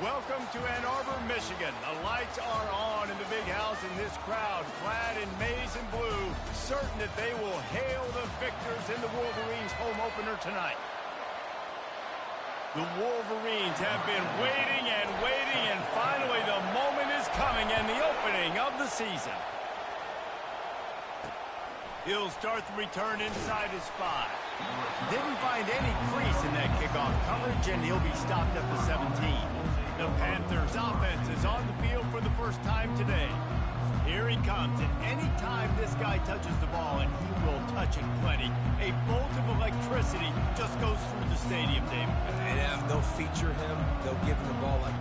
Welcome to Ann Arbor, Michigan. The lights are on in the big house, and this crowd, clad in maize and blue, certain that they will hail the victors in the Wolverines' home opener tonight. The Wolverines have been waiting, and finally the moment is coming and the opening of the season. He'll start the return inside his 5. Didn't find any crease in that kickoff coverage, and he'll be stopped at the 17. The Panthers' offense is on the field for the first time today. Here he comes, and any time this guy touches the ball, and he will touch it plenty, a bolt of electricity just goes through the stadium, David. And they'll feature him. They'll give him the ball like...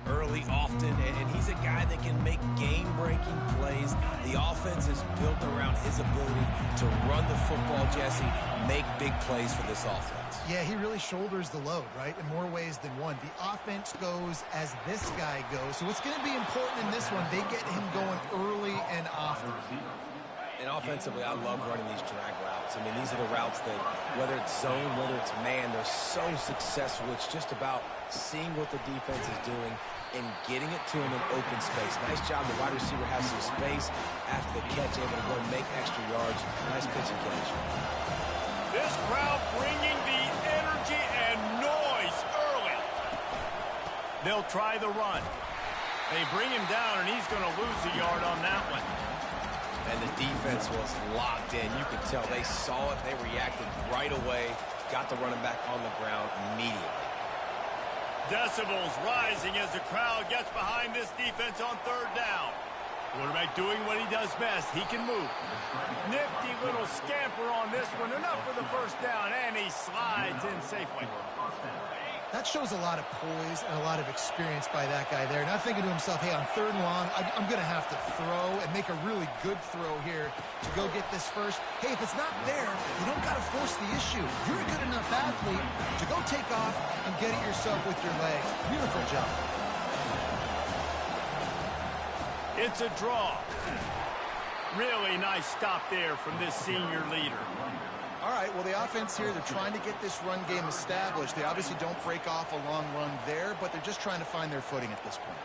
early, often, and he's a guy that can make game-breaking plays. The offense is built around his ability to run the football, Jesse, make big plays for this offense. Yeah, he really shoulders the load, right, in more ways than one. The offense goes as this guy goes, so it's going to be important in this one. They get him going early and often. And offensively, I love running these drag routes. I mean, these are the routes that, whether it's zone, whether it's man, they're so successful. It's just about seeing what the defense is doing and getting it to him in open space. Nice job. The wide receiver has some space after the catch, able to go make extra yards. Nice pitch and catch. This crowd bringing the energy and noise early. They'll try the run. They bring him down, and he's going to lose a yard on that one. And the defense was locked in. You could tell they saw it. They reacted right away. Got the running back on the ground immediately. Decibels rising as the crowd gets behind this defense on third down. Quarterback doing what he does best. He can move. Nifty little scamper on this one. Enough for the first down, and he slides in safely. That shows a lot of poise and a lot of experience by that guy there. Not thinking to himself, hey, on third and long, I'm going to have to throw and make a really good throw here to go get this first. Hey, if it's not there, you don't got to force the issue. You're a good enough athlete to go take off and get it yourself with your legs. Beautiful job. It's a draw. Really nice stop there from this senior leader. All right, well, the offense here, they're trying to get this run game established. They obviously don't break off a long run there, but they're just trying to find their footing at this point.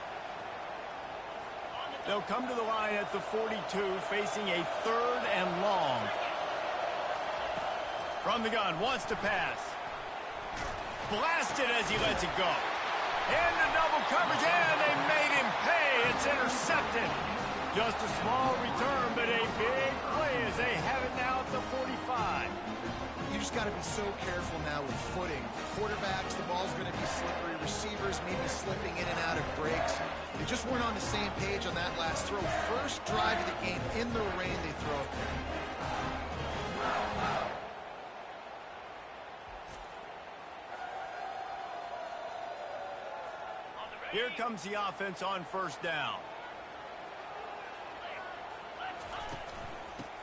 They'll come to the line at the 42, facing a third and long. From the gun, wants to pass. Blasted as he lets it go. And the double coverage, and they made him pay. It's intercepted. Just a small return, but a big play as they have it now at the 45. You just got to be so careful now with footing. Quarterbacks, the ball's going to be slippery. Receivers maybe slipping in and out of breaks. They just weren't on the same page on that last throw. First drive of the game in the rain, they throw it. Here comes the offense on first down.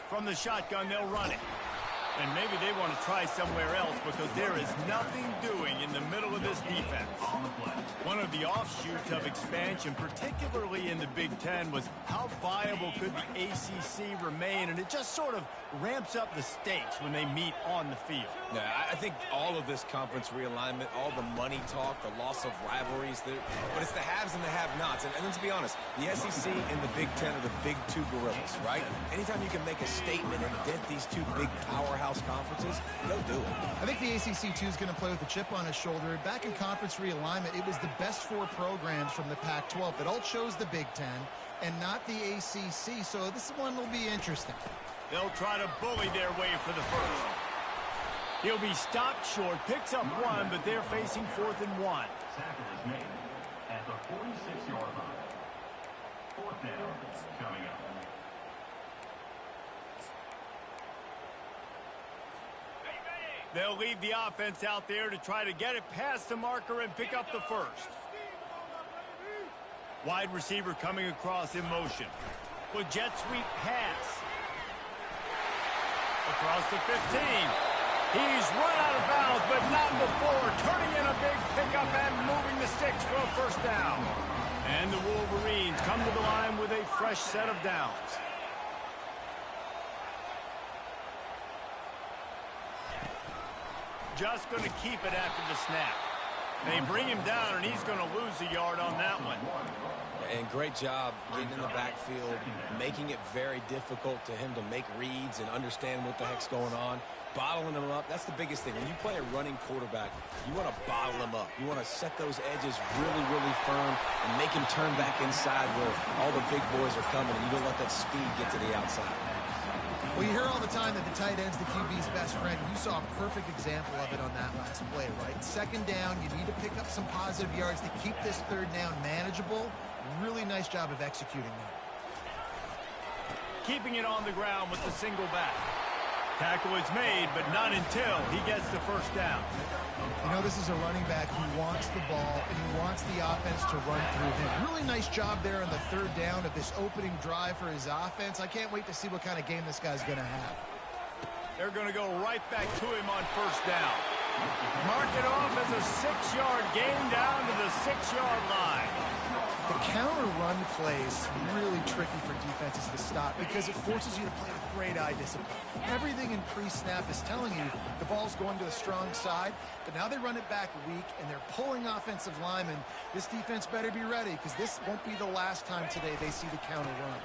From the shotgun, they'll run it. And maybe they want to try somewhere else because there is nothing doing in the middle of this defense. One of the offshoots of expansion, particularly in the Big Ten, was how viable could the ACC remain, and it just sort of ramps up the stakes when they meet on the field. Yeah, I think all of this conference realignment, all the money talk, the loss of rivalries, but it's the haves and the have-nots. And let's be honest, the SEC and the Big Ten are the big two gorillas, right? Anytime you can make a statement and dent these two big powerhouse conferences, go do it. I think the ACC, too, is going to play with a chip on his shoulder. Back in conference realignment, it was the best four programs from the Pac-12 that all chose the Big Ten and not the ACC, so this one will be interesting. They'll try to bully their way for the first. He'll be stopped short, picks up one, but they're facing 4th and 1. Tackle is made at the 46-yard line. 4th down coming up. They'll leave the offense out there to try to get it past the marker and pick up the first. Wide receiver coming across in motion. With jet sweep pass. Across the 15. He's run out of bounds, but not before. Turning in a big pickup and moving the sticks for a first down. And the Wolverines come to the line with a fresh set of downs. Just going to keep it after the snap. They bring him down, and he's going to lose a yard on that one. And great job getting in the backfield, making it very difficult to him to make reads and understand what the heck's going on. Bottling him up, that's the biggest thing. When you play a running quarterback, you want to bottle him up. You want to set those edges really, really firm and make him turn back inside where all the big boys are coming, and you don't let that speed get to the outside. Well, you hear all the time that the tight end's the QB's best friend. You saw a perfect example of it on that last play, right? Second down, you need to pick up some positive yards to keep this third down manageable. Really nice job of executing that. Keeping it on the ground with the single back. Tackle is made, but not until he gets the first down. You know, this is a running back who wants the ball, and he wants the offense to run through him. Really nice job there on the third down of this opening drive for his offense. I can't wait to see what kind of game this guy's going to have. They're going to go right back to him on first down. Mark it off as a 6-yard gain down to the 6-yard line. The counter run plays really tricky for defenses to stop because it forces you to play with great eye discipline. Everything in pre-snap is telling you the ball's going to the strong side, but now they run it back weak and they're pulling offensive linemen. This defense better be ready because this won't be the last time today they see the counter run.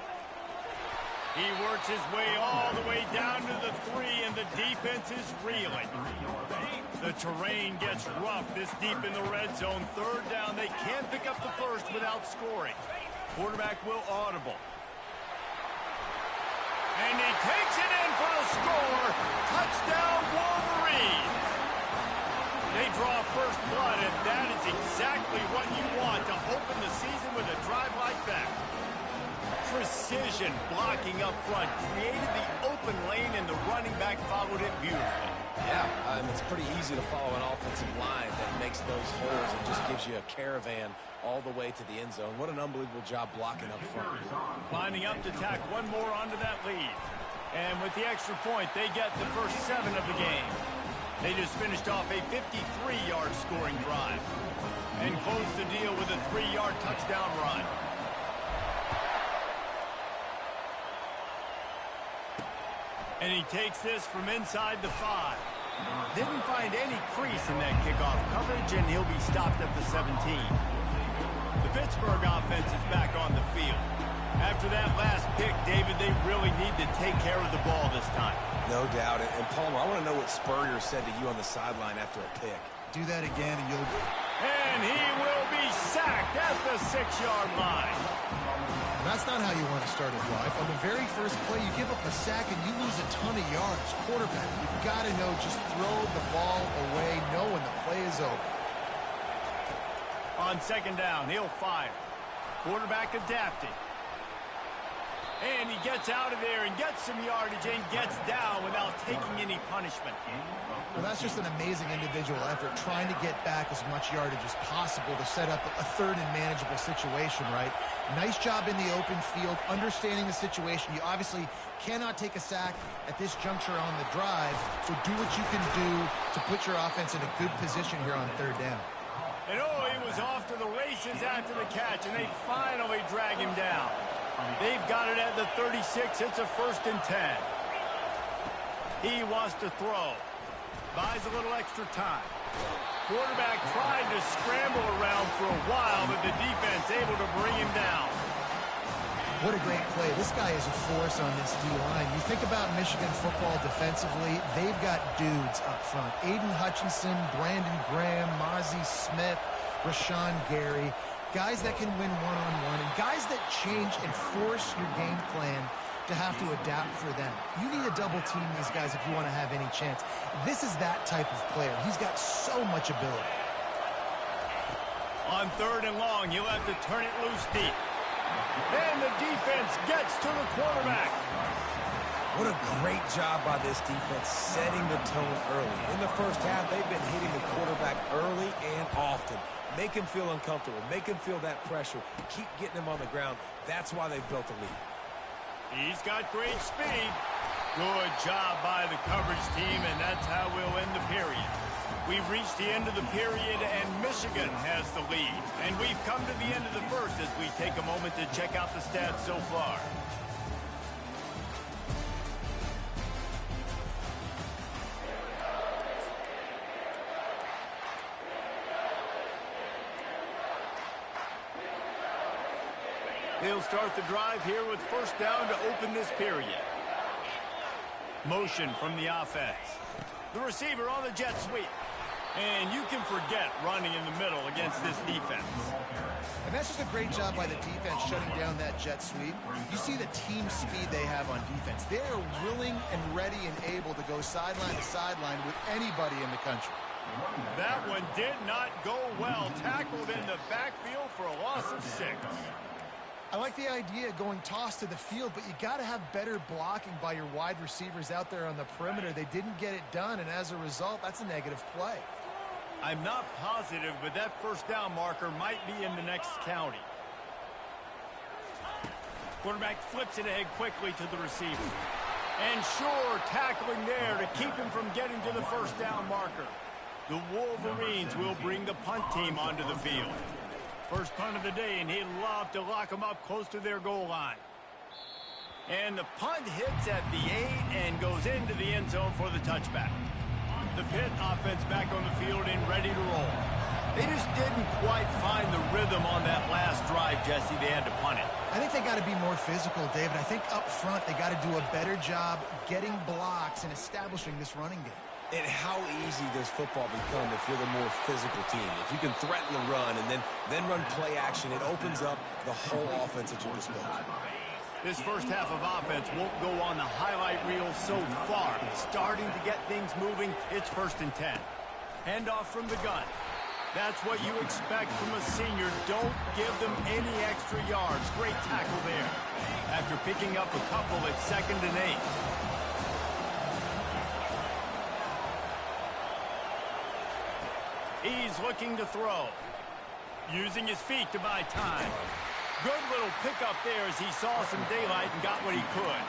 He works his way all the way down to the 3, and the defense is reeling. The terrain gets rough this deep in the red zone. Third down, they can't pick up the first without scoring. Quarterback will audible. And he takes it in for the score. Touchdown, Wolverines. They draw first blood, and that is exactly what you want to open the season with a drive like that. Precision blocking up front created the open lane, and the running back followed it beautifully. Yeah, it's pretty easy to follow an offensive line that makes those holes and just gives you a caravan all the way to the end zone. What an unbelievable job blocking up front. Lining up to tack one more onto that lead. And with the extra point, they get the first 7 of the game. They just finished off a 53-yard scoring drive and closed the deal with a 3-yard touchdown run. And he takes this from inside the 5. Didn't find any crease in that kickoff coverage, and he'll be stopped at the 17. The Pittsburgh offense is back on the field. After that last pick, David, they really need to take care of the ball this time. No doubt. And Palmer, I want to know what Spurrier said to you on the sideline after a pick. Do that again, and you'll... And he will be sacked at the 6-yard line. That's not how you want to start a drive. On the very first play, you give up a sack and you lose a ton of yards. Quarterback, you've got to know, just throw the ball away, know when the play is over. On second down, he'll fire. Quarterback adapting. And he gets out of there and gets some yardage and gets down without taking any punishment. Well, that's just an amazing individual effort, trying to get back as much yardage as possible to set up a third and manageable situation, right? Nice job in the open field, understanding the situation. You obviously cannot take a sack at this juncture on the drive, so do what you can do to put your offense in a good position here on third down. And oh, he was off to the races after the catch, and they finally drag him down. They've got it at the 36. It's a 1st and 10. He wants to throw. Buys a little extra time. Quarterback tried to scramble around for a while, but the defense able to bring him down. What a great play. This guy is a force on this D-line. You think about Michigan football defensively, they've got dudes up front. Aiden Hutchinson, Brandon Graham, Mozzie Smith, Rashawn Gary. Guys that can win one-on-one, and guys that change and force your game plan to have to adapt for them. You need to double-team these guys if you want to have any chance. This is that type of player. He's got so much ability. On third and long, he'll have to turn it loose deep. And the defense gets to the quarterback. What a great job by this defense setting the tone early. In the first half, they've been hitting the quarterback early and often. Make him feel uncomfortable. Make him feel that pressure. Keep getting him on the ground. That's why they've built a lead. He's got great speed. Good job by the coverage team, and that's how we'll end the period. We've reached the end of the period, and Michigan has the lead. And we've come to the end of the first as we take a moment to check out the stats so far. They'll start the drive here with first down to open this period. Motion from the offense. The receiver on the jet sweep. And you can forget running in the middle against this defense. And that's just a great job by the defense shutting down that jet sweep. You see the team speed they have on defense. They are willing and ready and able to go sideline to sideline with anybody in the country. That one did not go well. Tackled in the backfield for a loss of 6. I like the idea of going toss to the field, but you got to have better blocking by your wide receivers out there on the perimeter. They didn't get it done, and as a result, that's a negative play. I'm not positive, but that first down marker might be in the next county. Quarterback flips it ahead quickly to the receiver. And sure, tackling there to keep him from getting to the first down marker. The Wolverines will bring the punt team onto the field. First punt of the day, and he'd love to lock them up close to their goal line. And the punt hits at the 8 and goes into the end zone for the touchback. The Pitt offense back on the field and ready to roll. They just didn't quite find the rhythm on that last drive, Jesse. They had to punt it. I think they got to be more physical, David. I think up front they got to do a better job getting blocks and establishing this running game. And how easy does football become if you're the more physical team? If you can threaten the run and then run play action, it opens up the whole offense at your disposal. This first half of offense won't go on the highlight reel so far. Starting to get things moving, it's 1st and 10. Handoff from the gun. That's what you expect from a senior. Don't give them any extra yards. Great tackle there. After picking up a couple, it's 2nd and 8. He's looking to throw. Using his feet to buy time. Good little pickup there as he saw some daylight and got what he could.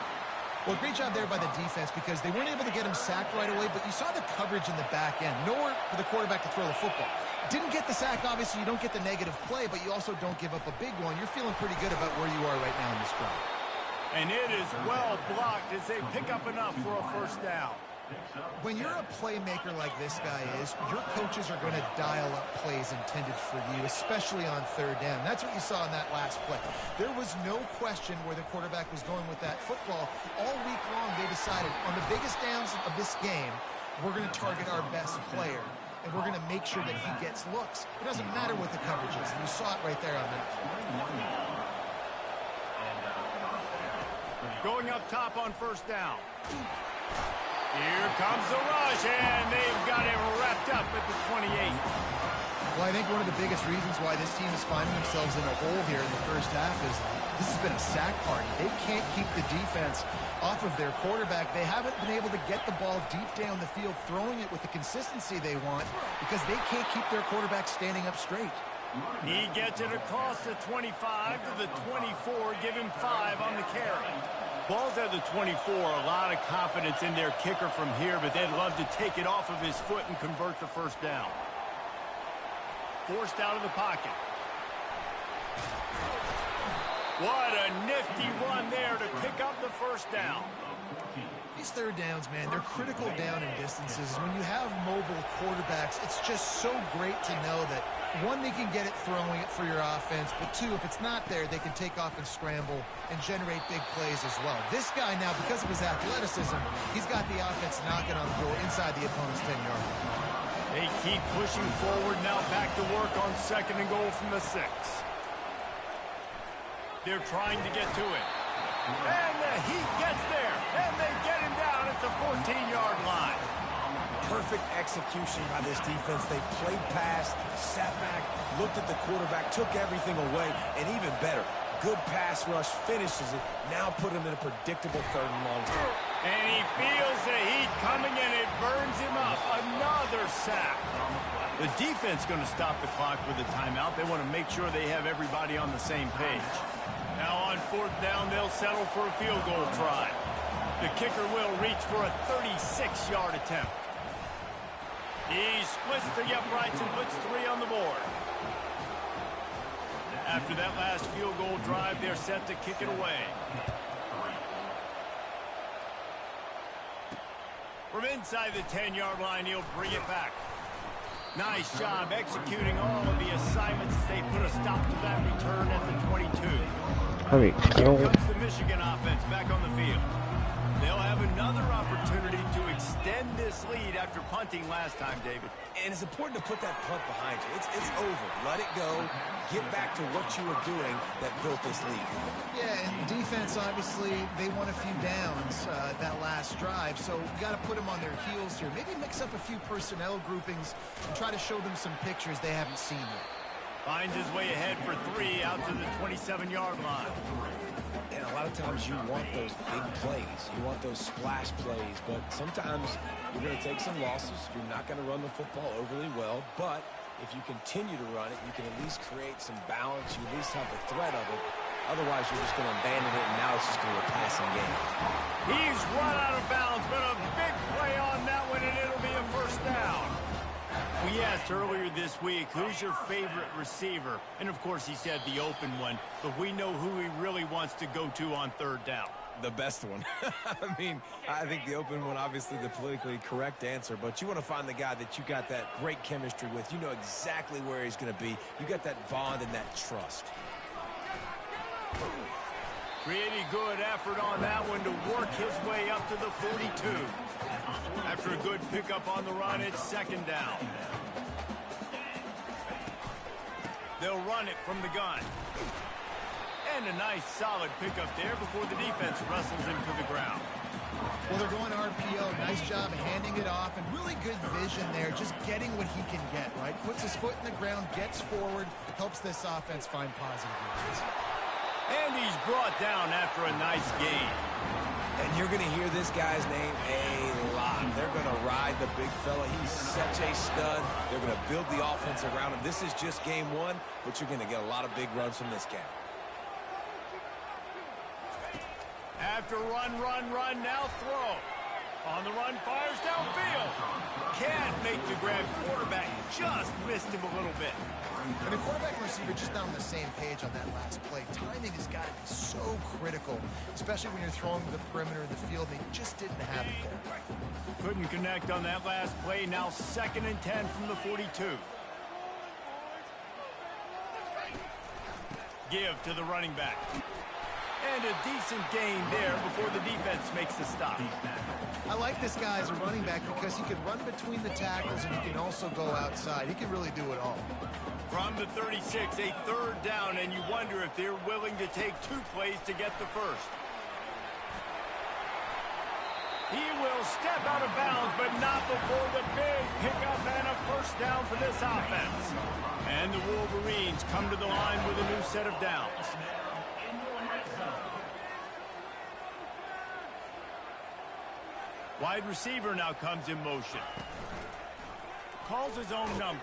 Well, great job there by the defense because they weren't able to get him sacked right away, but you saw the coverage in the back end. Nowhere for the quarterback to throw the football. Didn't get the sack, obviously. You don't get the negative play, but you also don't give up a big one. You're feeling pretty good about where you are right now in this drive. And it is well blocked as they pick up enough for a first down. When you're a playmaker like this guy is, your coaches are going to dial up plays intended for you, especially on third down. That's what you saw in that last play. There was no question where the quarterback was going with that football. All week long, they decided on the biggest downs of this game, we're going to target our best player, and we're going to make sure that he gets looks. It doesn't matter what the coverage is, and you saw it right there on that. Going up top on first down. Here comes the rush, and they've got him wrapped up at the 28. Well, I think one of the biggest reasons why this team is finding themselves in a hole here in the first half is this has been a sack party. They can't keep the defense off of their quarterback. They haven't been able to get the ball deep down the field, throwing it with the consistency they want because they can't keep their quarterback standing up straight. He gets it across the 25 to the 24, give him 5 on the carry. Ball's at the 24, a lot of confidence in their kicker from here, but they'd love to take it off of his foot and convert the first down. Forced out of the pocket. What a nifty run there to pick up the first down. These third downs, man, they're critical down in distances. When you have mobile quarterbacks, it's just so great to know that, one, they can get it throwing it for your offense, but two, if it's not there, they can take off and scramble and generate big plays as well. This guy now, because of his athleticism, he's got the offense knocking on the door inside the opponent's 10-yard line. They keep pushing forward, now back to work on 2nd and goal from the 6. They're trying to get to it. And the Heat gets there, and they get him down at the 14-yard line. Perfect execution by this defense. They played past, sat back, looked at the quarterback, took everything away, and even better, good pass rush, finishes it, now put him in a predictable 3rd and long. And he feels the heat coming, and it burns him up. Another sack. The defense going to stop the clock with a timeout. They want to make sure they have everybody on the same page. Now on 4th down, they'll settle for a field goal try. The kicker will reach for a 36-yard attempt. He splits the uprights and puts 3 on the board. After that last field goal drive, they're set to kick it away. From inside the 10-yard line, he'll bring it back. Nice job executing all of the assignments as they put a stop to that return at the 22. Here comes the Michigan offense back on the field. They'll have another opportunity to extend this lead after punting last time, David. And it's important to put that punt behind you. It's over. Let it go. Get back to what you were doing that built this lead. Yeah, and defense, obviously, they won a few downs that last drive, so you got to put them on their heels here. Maybe mix up a few personnel groupings and try to show them some pictures they haven't seen yet. Finds his way ahead for 3 out to the 27-yard line. And a lot of times you want those big plays. You want those splash plays, but sometimes you're going to take some losses. You're not going to run the football overly well, but if you continue to run it, you can at least create some balance. You at least have the threat of it. Otherwise, you're just going to abandon it, and now it's just going to be a passing game. He's run out of bounds, but a big play on that one, and it'll be a first down. We asked earlier this week, who's your favorite receiver? And, of course, he said the open one, but we know who he really wants to go to on 3rd down. The best one. I mean, I think the open one, obviously the politically correct answer, but you want to find the guy that you got that great chemistry with. You know exactly where he's going to be. You got that bond and that trust. Pretty good effort on that one to work his way up to the 42. After a good pickup on the run, it's 2nd down. They'll run it from the gun. And a nice solid pickup there before the defense wrestles him to the ground. Well, they're going RPO. Nice job handing it off, and really good vision there, just getting what he can get, right? Puts his foot in the ground, gets forward, helps this offense find positive yards. And he's brought down after a nice gain. And you're going to hear this guy's name a lot. They're going to ride the big fella. He's such a stud. They're going to build the offense around him. This is just game 1, but you're going to get a lot of big runs from this guy. After run, now throw. On the run, fires downfield. Can't make the grab. Quarterback just missed him a little bit. And the quarterback and receiver just not on the same page on that last play. Timing has got to be so critical, especially when you're throwing to the perimeter of the field. They just didn't have it there. Couldn't connect on that last play. Now 2nd and 10 from the 42. Give to the running back. And a decent gain there before the defense makes the stop. I like this guy as a running back because he can run between the tackles and he can also go outside. He can really do it all. From the 36, a 3rd down, and you wonder if they're willing to take 2 plays to get the first. He will step out of bounds, but not before the big pickup and a first down for this offense. And the Wolverines come to the line with a new set of downs. Wide receiver now comes in motion. Calls his own number.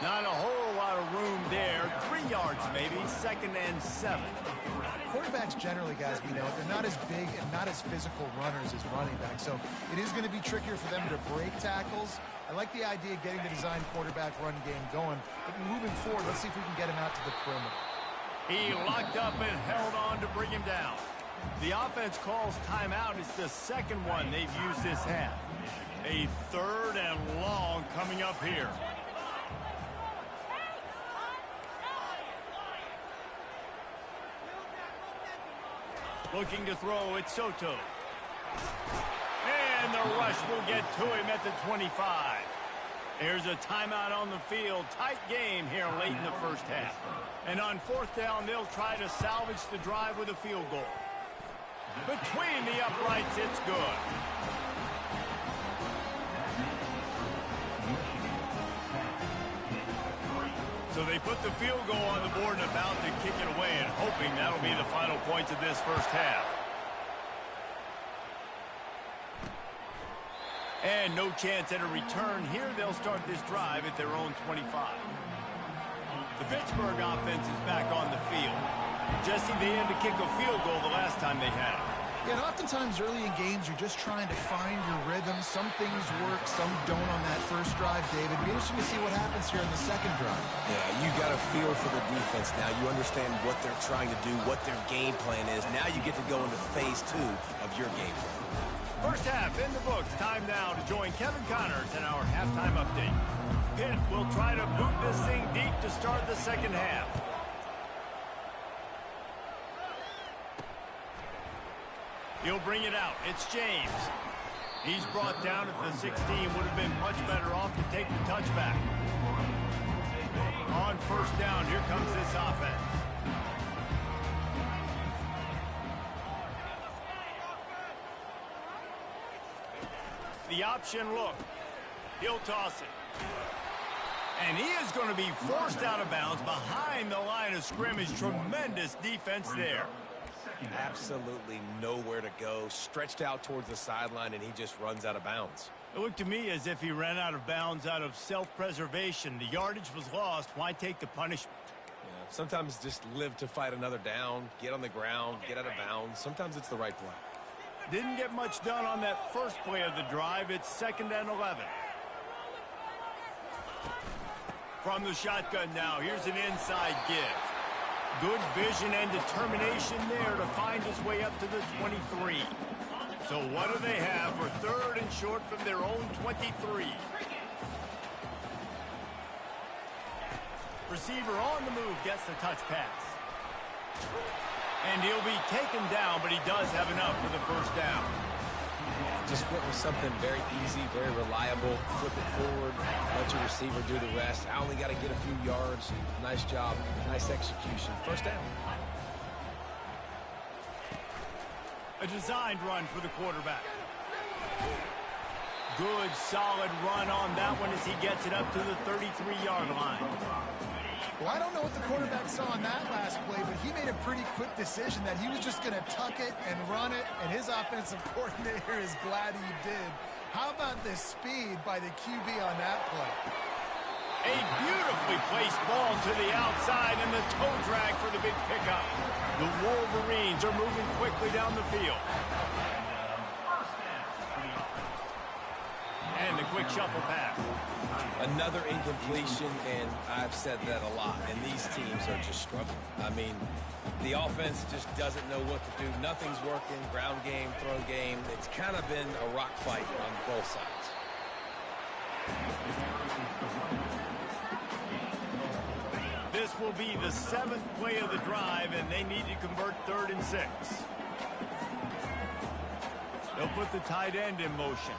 Not a whole lot of room there. 3 yards maybe, 2nd and 7. Quarterbacks generally, guys, we know, they're not as big and not as physical runners as running backs, so it is going to be trickier for them to break tackles. I like the idea of getting the design quarterback run game going, but moving forward, let's see if we can get him out to the perimeter. He locked up and held on to bring him down. The offense calls timeout. It's the second one they've used this half. A 3rd and long coming up here. Looking to throw, it's Soto. And the rush will get to him at the 25. Here's a timeout on the field. Tight game here late in the first half. And on 4th down, they'll try to salvage the drive with a field goal. Between the uprights, it's good. So they put the field goal on the board and about to kick it away, and hoping that'll be the final points of this first half. And no chance at a return here. They'll start this drive at their own 25. The Pittsburgh offense is back on the field. Jesse, they had to kick a field goal the last time they had it. Yeah, and oftentimes early in games, you're just trying to find your rhythm. Some things work, some don't on that first drive, David. It'll be interesting to see what happens here in the second drive. Yeah, you got a feel for the defense now. You understand what they're trying to do, what their game plan is. Now you get to go into phase 2 of your game plan. First half in the books. Time now to join Kevin Connors in our halftime update. Pitt will try to boot this thing deep to start the second half. He'll bring it out. It's James. He's brought down at the 16. Would have been much better off to take the touchback. On first down, here comes this offense. The option look. He'll toss it. And he is going to be forced out of bounds behind the line of scrimmage. Tremendous defense there. Absolutely nowhere to go. Stretched out towards the sideline, and he just runs out of bounds. It looked to me as if he ran out of bounds out of self-preservation. The yardage was lost. Why take the punishment? Yeah, sometimes just live to fight another down, get on the ground, get out of bounds. Sometimes it's the right play. Didn't get much done on that first play of the drive. It's 2nd and 11. From the shotgun now, here's an inside give. Good vision and determination there to find his way up to the 23. So what do they have for 3rd and short from their own 23? Receiver on the move gets the touch pass. And he'll be taken down, but he does have enough for the first down. Just went with something very easy, very reliable. Flip it forward, let your receiver do the rest. I only got to get a few yards. Nice job, nice execution. First down. A designed run for the quarterback. Good, solid run on that one as he gets it up to the 33-yard line. Well, I don't know what the quarterback saw on that last play, but he made a pretty quick decision that he was just going to tuck it and run it, and his offensive coordinator is glad he did. How about the speed by the QB on that play? A beautifully placed ball to the outside, and the toe drag for the big pickup. The Wolverines are moving quickly down the field. And a quick shuffle pass. Another incompletion, and I've said that a lot, and these teams are just struggling. I mean, the offense just doesn't know what to do. Nothing's working. Ground game, throw game. It's kind of been a rock fight on both sides. This will be the 7th play of the drive, and they need to convert 3rd and 6. They'll put the tight end in motion.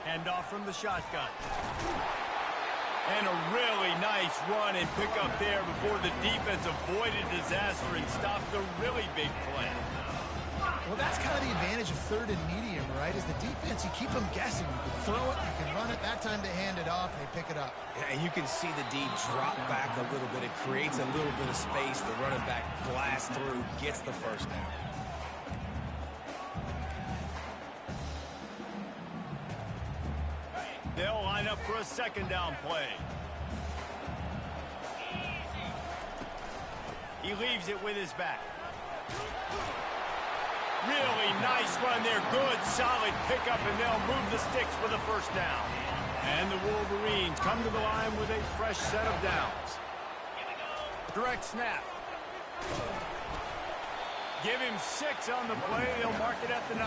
Handoff from the shotgun. And a really nice run and pick up there before the defense avoided disaster and stopped the really big play. Well, that's kind of the advantage of third and medium, right? Is the defense, you keep them guessing. You can throw it, you can run it. That time they hand it off and they pick it up. Yeah, and you can see the D drop back a little bit. It creates a little bit of space. The running back blasts through, gets the first down. They'll line up for a second down play. He leaves it with his back. Really nice run there. Good, solid pickup, and they'll move the sticks for the first down. And the Wolverines come to the line with a fresh set of downs. Direct snap. Give him 6 on the play. They'll mark it at the 9.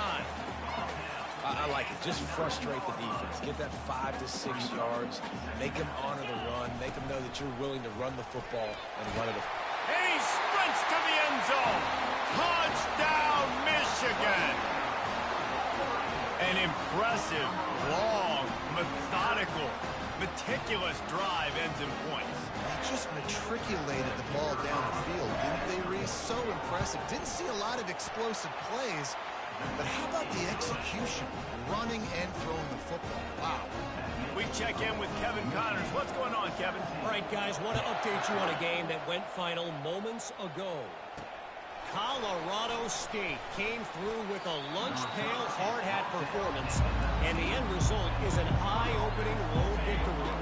I like it. Just frustrate the defense. Get that 5 to 6 yards. Make them honor the run. Make them know that you're willing to run the football and run it. And he sprints to the end zone. Touchdown, Michigan. An impressive, long, methodical, meticulous drive ends in points. They just matriculated the ball down the field, didn't they, Reese? So impressive. Didn't see a lot of explosive plays, but how about the execution? Running and throwing the football. Wow. We check in with Kevin Connors. What's going on, Kevin? All right, guys, want to update you on a game that went final moments ago. Colorado State came through with a lunch pail hard hat performance, and the end result is an eye-opening road victory.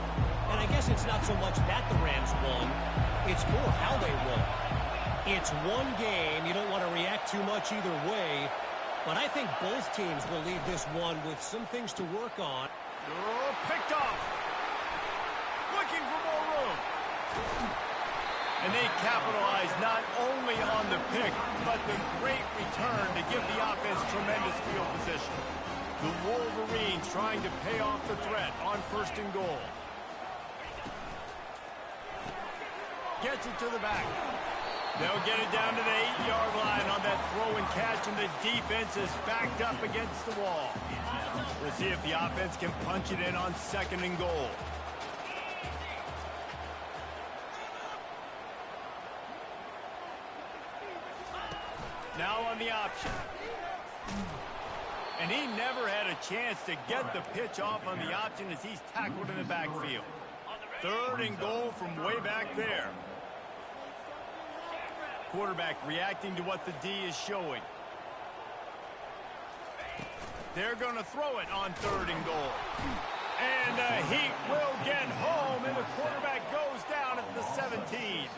And I guess it's not so much that the Rams won, it's more how they won. It's one game. You don't want to react too much either way, but I think both teams will leave this one with some things to work on. Oh, picked off. Looking for more room. And they capitalized not only on the pick, but the great return to give the offense tremendous field position. The Wolverines trying to pay off the threat on 1st and goal. Gets it to the back. They'll get it down to the 8-yard line on that throw and catch, and the defense is backed up against the wall. We'll see if the offense can punch it in on 2nd and goal. Now on the option. And he never had a chance to get the pitch off on the option as he's tackled in the backfield. 3rd and goal from way back there. Quarterback reacting to what the D is showing. They're going to throw it on 3rd and goal. And the Heat will get home, and the quarterback goes down at the 17.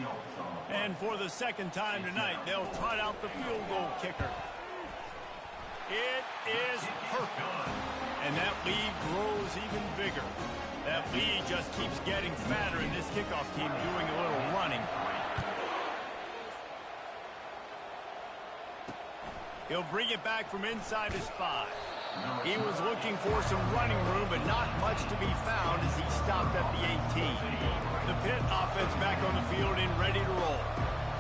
And for the 2nd time tonight, they'll trot out the field goal kicker. It is perfect. And that lead grows even bigger. That lead just keeps getting fatter, and this kickoff team doing a little running. He'll bring it back from inside his 5. He was looking for some running room, but not much to be found as he stopped at the 18. The Pitt offense back on the field and ready to roll.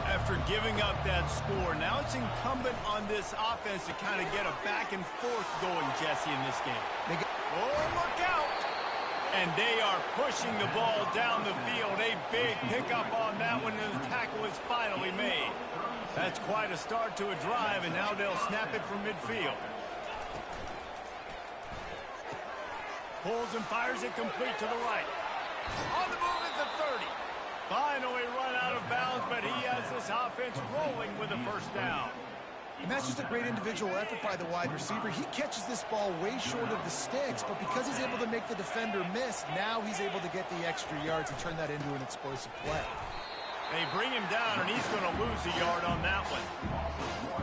After giving up that score, now it's incumbent on this offense to kind of get a back and forth going, Jesse, in this game. Oh, look out! And they are pushing the ball down the field. A big pickup on that one, and the tackle is finally made. That's quite a start to a drive, and now they'll snap it from midfield. Pulls and fires it complete to the right. On the move at the 30. Finally run out of bounds, but he has this offense rolling with a 1st down. And that's just a great individual effort by the wide receiver. He catches this ball way short of the sticks, but because he's able to make the defender miss, now he's able to get the extra yards and turn that into an explosive play. They bring him down, and he's going to lose a yard on that one.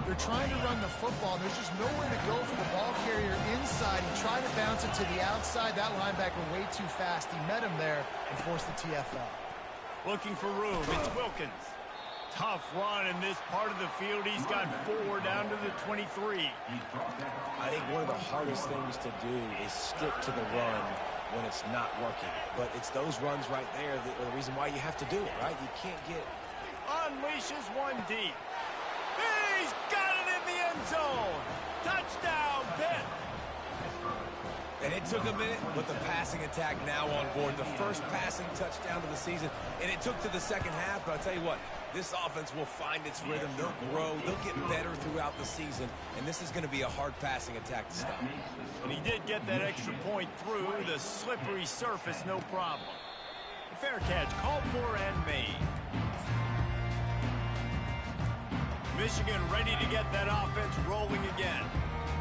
They're trying to run the football, and there's just nowhere to go for the ball carrier inside. He tried to bounce it to the outside. That linebacker way too fast. He met him there and forced the TFL. Looking for room. It's Wilkins. Tough run in this part of the field. He's got 4 down to the 23. I think one of the hardest things to do is stick to the run when it's not working. But it's those runs right there that are the reason why you have to do it, right? You can't get... Unleashes one deep. He's got it in the end zone. Touchdown, Pitt. And it took a minute, but the passing attack now on board. The first passing touchdown of the season, and it took to the second half, but I'll tell you what, this offense will find its rhythm. They'll grow. They'll get better throughout the season, and this is going to be a hard passing attack to stop. And he did get that extra point through the slippery surface, no problem. A fair catch called for and made. Michigan ready to get that offense rolling again.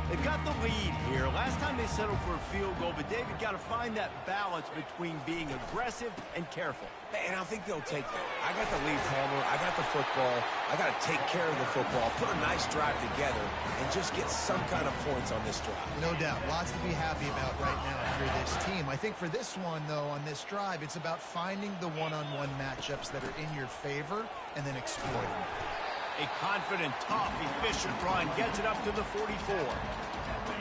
They've got the lead here. Last time they settled for a field goal, but David got to find that balance between being aggressive and careful. And I think they'll take that. I got the lead, Palmer. I got the football. I got to take care of the football, put a nice drive together, and just get some kind of points on this drive. No doubt. Lots to be happy about right now for this team. I think for this one, though, on this drive, it's about finding the one-on-one matchups that are in your favor and then exploiting them. A confident, tough, efficient run gets it up to the 44.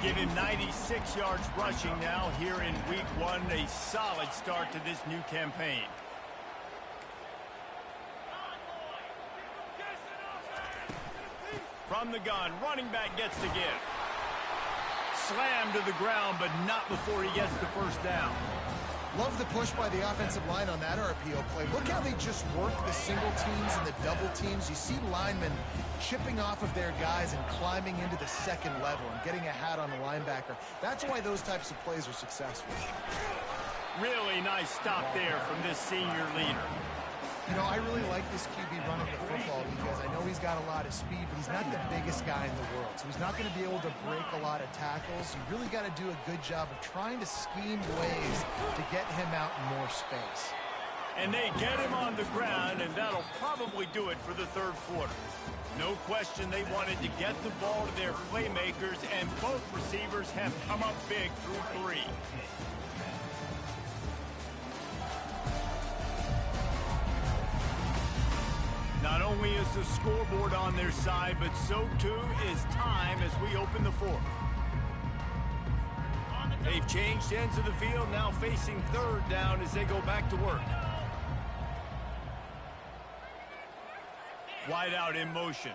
Give him 96 yards rushing now here in week 1. A solid start to this new campaign. From the gun, running back gets the give. Slammed to the ground, but not before he gets the first down. Love the push by the offensive line on that RPO play. Look how they just work the single teams and the double teams. You see linemen chipping off of their guys and climbing into the second level and getting a hat on the linebacker. That's why those types of plays are successful. Really nice stop there from this senior leader. You know, I really like this QB running the football because I know he's got a lot of speed, but he's not the biggest guy in the world. So he's not going to be able to break a lot of tackles. You really got to do a good job of trying to scheme ways to get him out in more space. And they get him on the ground, and that'll probably do it for the third quarter. No question they wanted to get the ball to their playmakers, and both receivers have come up big through 3. Not only is the scoreboard on their side, but so too is time as we open the 4th. They've changed ends of the field, now facing third down as they go back to work. Wide out in motion.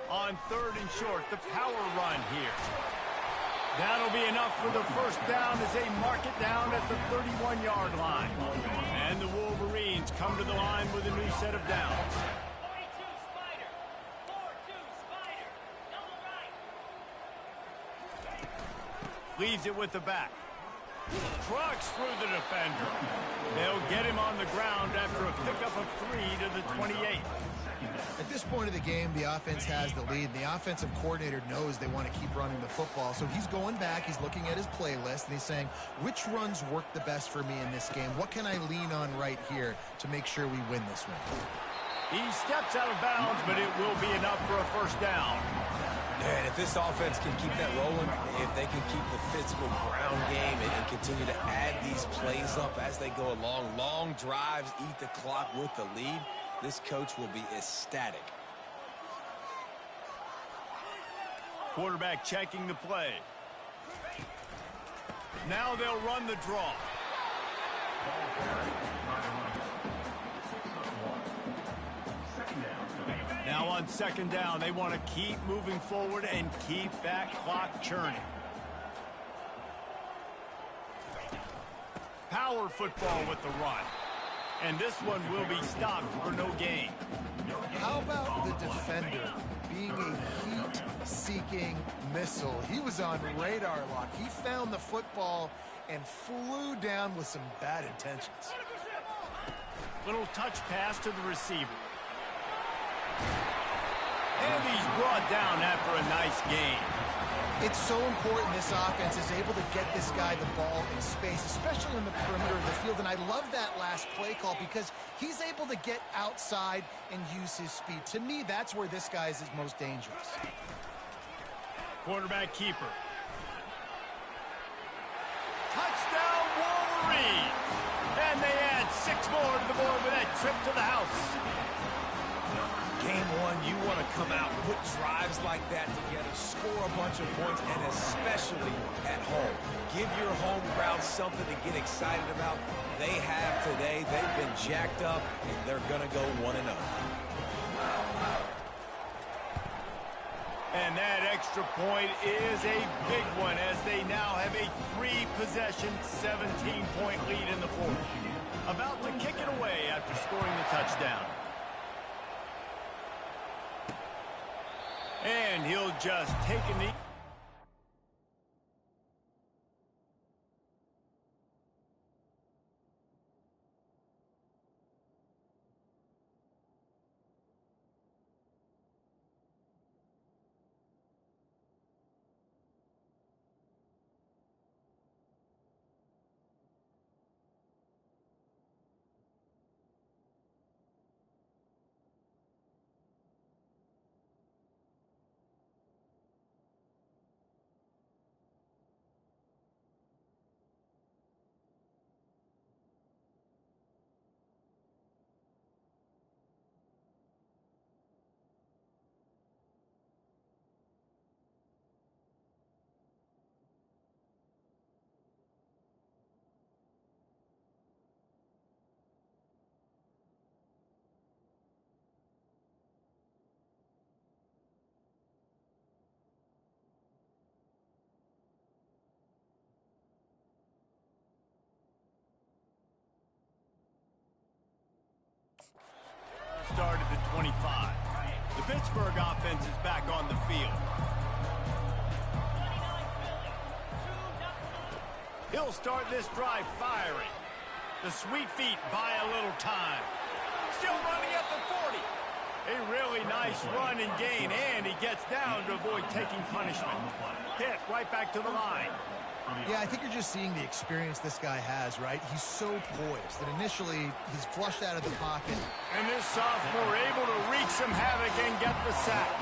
On 3rd and short, the power run here. That'll be enough for the first down as they mark it down at the 31-yard line. And the Wolverines come to the line with a new set of downs. Leaves it with the back. Trucks through the defender. They'll get him on the ground after a pickup of 3 to the 28. At this point of the game, the offense has the lead. The offensive coordinator knows they want to keep running the football. So he's going back, he's looking at his playlist, and he's saying, which runs work the best for me in this game? What can I lean on right here to make sure we win this one? He steps out of bounds, but it will be enough for a first down. And if this offense can keep that rolling, if they can keep the physical ground game and continue to add these plays up as they go along, long drives, eat the clock with the lead, this coach will be ecstatic. Quarterback checking the play. Now they'll run the draw. Now on 2nd down, they want to keep moving forward and keep that clock churning. Power football with the run. And this one will be stopped for no gain. How about the defender being a heat-seeking missile? He was on radar lock. He found the football and flew down with some bad intentions. Little touch pass to the receiver. And he's brought down after a nice gain. It's so important this offense is able to get this guy the ball in space, especially on the perimeter of the field. And I love that last play call because he's able to get outside and use his speed. To me, that's where this guy is his most dangerous. Quarterback keeper. Touchdown Wolverines! And they add 6 more to the board with that trip to the house. Game 1, you want to come out, put drives like that together, score a bunch of points, and especially at home. Give your home crowd something to get excited about. They have today. They've been jacked up, and they're going to go 1-0. And that extra point is a big one as they now have a 3-possession, 17-point lead in the fourth. About to kick it away after scoring the touchdown. And he'll just take a knee. Started at 25. The Pittsburgh offense is back on the field. He'll start this drive firing. The sweet feet buy a little time. Still running at the 40. A really nice run and gain, and he gets down to avoid taking punishment. Hit right back to the line. Yeah, I think you're just seeing the experience this guy has, right? He's so poised that initially he's flushed out of the pocket. And this sophomore able to wreak some havoc and get the sack.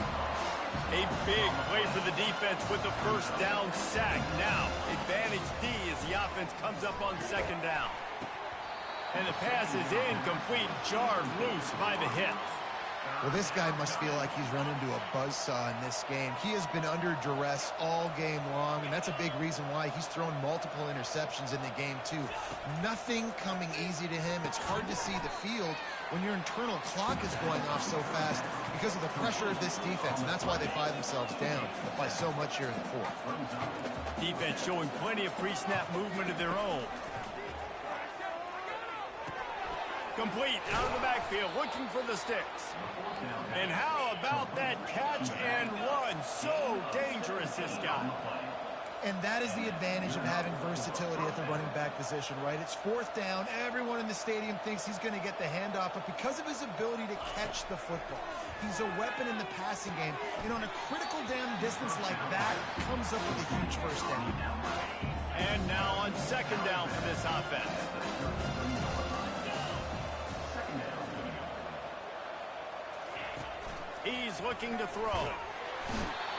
A big play for the defense with the first down sack. Now, advantage D as the offense comes up on second down. And the pass is incomplete, jarred loose by the hit. Well, this guy must feel like he's run into a buzzsaw in this game. He has been under duress all game long, and that's a big reason why he's thrown multiple interceptions in the game, too. Nothing coming easy to him. It's hard to see the field when your internal clock is going off so fast because of the pressure of this defense, and that's why they find themselves down by so much here in the fourth. Defense showing plenty of pre-snap movement of their own. Complete out of the backfield, looking for the sticks. And how about that catch and run? So dangerous, this guy. And that is the advantage of having versatility at the running back position, right? It's fourth down. Everyone in the stadium thinks he's going to get the handoff, but because of his ability to catch the football, he's a weapon in the passing game. And on a critical down distance like that, comes up with a huge first down. And now on second down for this offense. He's looking to throw.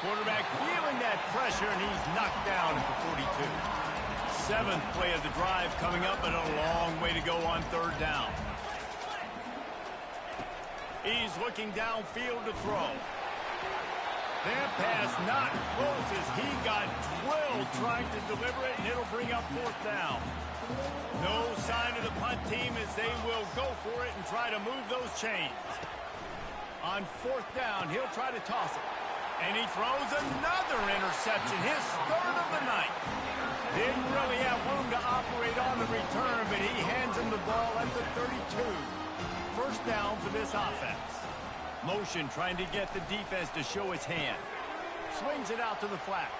Quarterback feeling that pressure, and he's knocked down at the 42. Seventh play of the drive coming up, and a long way to go on third down. He's looking downfield to throw. That pass not close as he got drilled trying to deliver it, and it'll bring up fourth down. No sign of the punt team as they will go for it and try to move those chains. On fourth down, he'll try to toss it. And he throws another interception, his third of the night. Didn't really have room to operate on the return, but he hands him the ball at the 32. First down for this offense. Motion trying to get the defense to show his hand. Swings it out to the flat.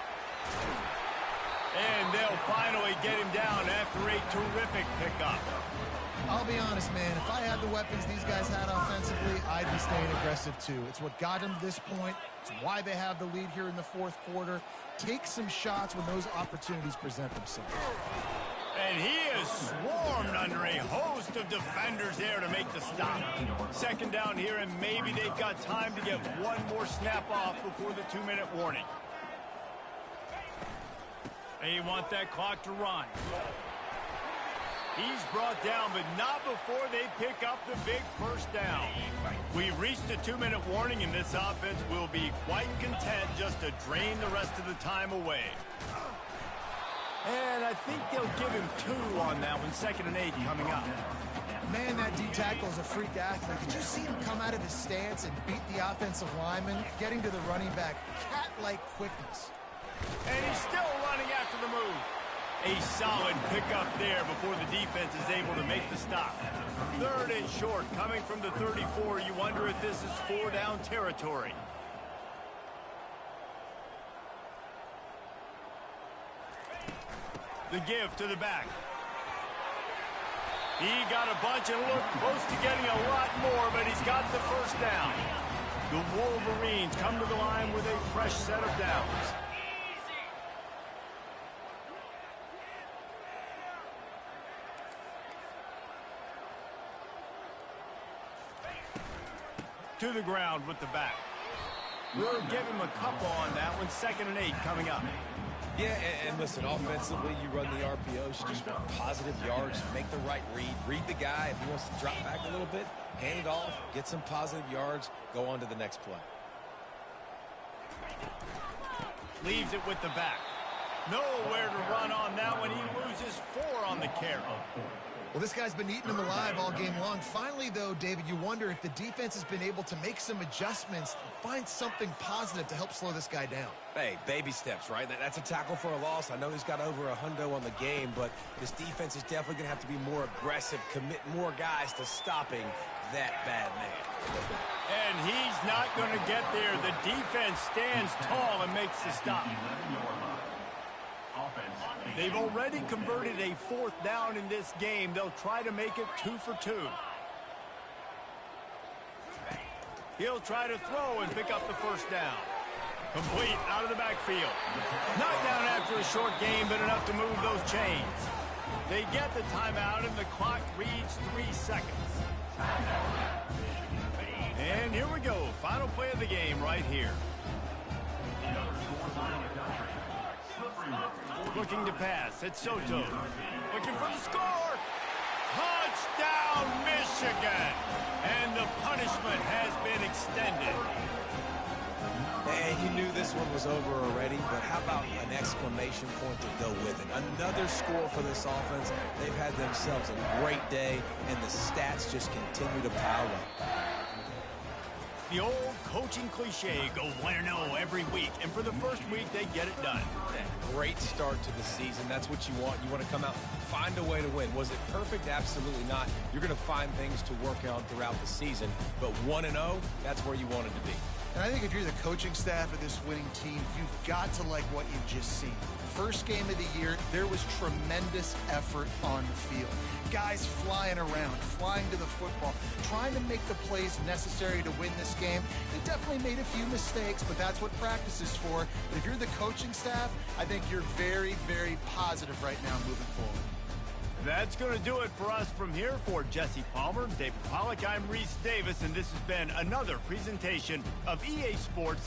And they'll finally get him down after a terrific pickup. I'll be honest, man. If I had the weapons these guys had offensively, I'd be staying aggressive too. It's what got them to this point. It's why they have the lead here in the fourth quarter. Take some shots when those opportunities present themselves. And he is swarmed under a host of defenders there to make the stop. Second down here, and maybe they've got time to get one more snap off before the 2-minute warning. They want that clock to run. He's brought down, but not before they pick up the big first down. We've reached a 2-minute warning, and this offense will be quite content just to drain the rest of the time away. And I think they'll give him 2 on that one, 2nd and 8 coming up. Man, that D-tackle is a freak athlete. Did you see him come out of his stance and beat the offensive lineman, getting to the running back? Cat-like quickness. And he's still running after the move. A solid pickup there before the defense is able to make the stop. 3rd and short coming from the 34. You wonder if this is 4-down territory. The give to the back. He got a bunch and looked close to getting a lot more, but he's got the first down. The Wolverines come to the line with a fresh set of downs. To the ground with the back. We'll give him a couple on that one. 2nd and 8 coming up. Yeah, and listen, offensively, you run the RPOs, you just want positive yards, make the right read the guy. If he wants to drop back a little bit, hand it off, get some positive yards, go on to the next play. Leaves it with the back. Nowhere to run on that one. He loses 4 on the carry. Well, this guy's been eating him alive all game long. Finally, though, David, you wonder if the defense has been able to make some adjustments, find something positive to help slow this guy down. Hey, baby steps, right? That's a tackle for a loss. I know he's got over $100 on the game, but this defense is definitely going to have to be more aggressive, commit more guys to stopping that bad man. And he's not going to get there. The defense stands tall and makes the stop. They've already converted a 4th down in this game. They'll try to make it 2 for 2. He'll try to throw and pick up the first down. Complete out of the backfield. Not down after a short game, but enough to move those chains. They get the timeout, and the clock reads 3 seconds. And here we go. Final play of the game right here. Looking to pass. It's Soto. Looking for the score. Touchdown, Michigan. And the punishment has been extended. And you knew this one was over already, but how about an exclamation point to go with it? Another score for this offense. They've had themselves a great day, and the stats just continue to pile up. The old coaching cliche, go 1-0 every week. And for the first week, they get it done. Great start to the season. That's what you want. You want to come out, find a way to win. Was it perfect? Absolutely not. You're going to find things to work on throughout the season. But 1-0, that's where you wanted to be. And I think if you're the coaching staff of this winning team, you've got to like what you've just seen. First game of the year, there was tremendous effort on the field. Guys flying around, flying to the football, trying to make the plays necessary to win this game. They definitely made a few mistakes, but that's what practice is for. But if you're the coaching staff, I think you're very, very positive right now moving forward. That's going to do it for us from here. For Jesse Palmer, David Pollack, I'm Reese Davis, and this has been another presentation of EA Sports